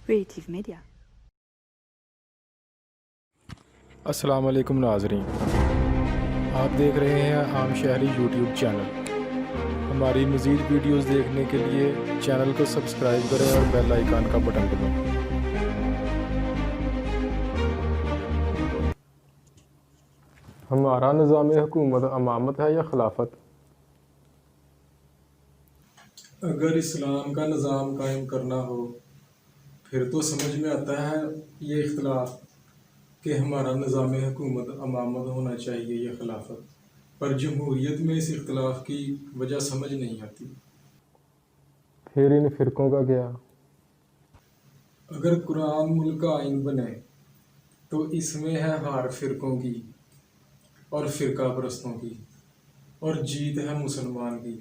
Creative Media. السلام علیکم ناظرین، آپ دیکھ رہے ہیں عام شہری یوٹیوب چینل۔ ہماری مزید ویڈیوز دیکھنے کے لیے چینل کو سبسکرائب کریں اور بیل آئیکن کا بٹن دبائیں۔ ہمارا نظام حکومت امامت ہے یا خلافت؟ اگر اسلام کا نظام قائم کرنا ہو پھر تو سمجھ میں آتا ہے یہ اختلاف کہ ہمارا نظام حکومت امامت ہونا چاہیے یا خلافت، پر جمہوریت میں اس اختلاف کی وجہ سمجھ نہیں آتی۔ پھر ان فرقوں کا کیا؟ اگر قرآن ملک کا آئین بنے تو اس میں ہے ہار فرقوں کی اور فرقہ پرستوں کی، اور جیت ہے مسلمان کی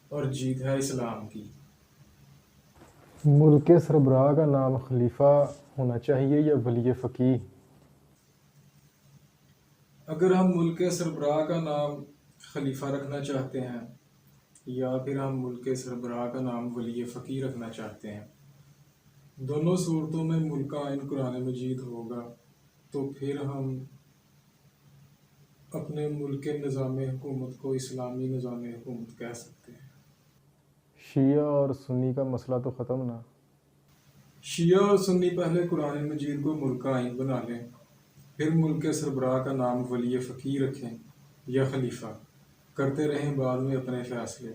اور جیت ہے اسلام کی۔ ملک کے سربراہ کا نام خلیفہ ہونا چاہیے یا ولی فقیہ؟ اگر ہم ملک کے سربراہ کا نام خلیفہ رکھنا چاہتے ہیں یا پھر ہم ملک کے سربراہ کا نام ولی فقیہ رکھنا چاہتے ہیں، دونوں صورتوں میں ملک کا آئین قرآن مجید ہوگا، تو پھر ہم اپنے ملک کے نظام حکومت کو اسلامی نظام حکومت کہہ سکتے ہیں۔ شیعہ اور سنی کا مسئلہ تو ختم نہ؟ شیعہ اور سنی پہلے قرآن مجید کو ملک کا آئین بنا لیں، پھر ملک کے سربراہ کا نام ولی فقیہ رکھیں یا خلیفہ، کرتے رہیں بعد میں اپنے فیصلے۔